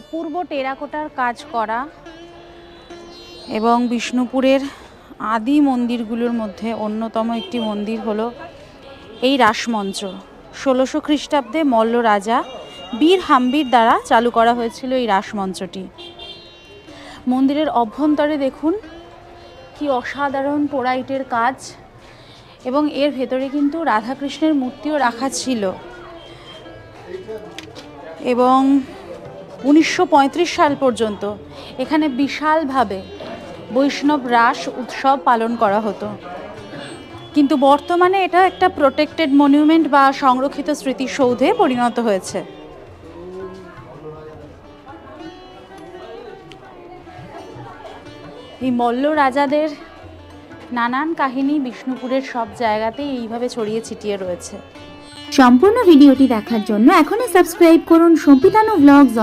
অপূর্ব টেরাকোটার কাজ করা এবং বিষ্ণুপুরের আদি মন্দিরগুলোর মধ্যে অন্যতম একটি মন্দির হলো এই রাসমঞ্চ। 1600 খ্রিস্টাব্দে মল্ল রাজা বীর হাম্বির দ্বারা চালু করা হয়েছিল এই রাসমঞ্চটি। মন্দিরের অভ্যন্তরে দেখুন কি অসাধারণ পোড়াইটের কাজ, এবং এর ভেতরে কিন্তু রাধাকৃষ্ণের মূর্তিও রাখা ছিল। এবং 1935 সাল পর্যন্ত এখানে বিশালভাবে বৈষ্ণব রাস উৎসব পালন করা হতো, কিন্তু বর্তমানে এটা একটা প্রোটেক্টেড মনুমেন্ট বা সংরক্ষিত স্মৃতিসৌধে পরিণত হয়েছে। এই মল্ল রাজাদের নানান কাহিনী বিষ্ণুপুরের সব জায়গাতেই এইভাবে ছড়িয়ে ছিটিয়ে রয়েছে। সম্পূর্ণ ভিডিওটি দেখার জন্য এখনই সাবস্ক্রাইব করুন সম্পিতানু ব্লগস।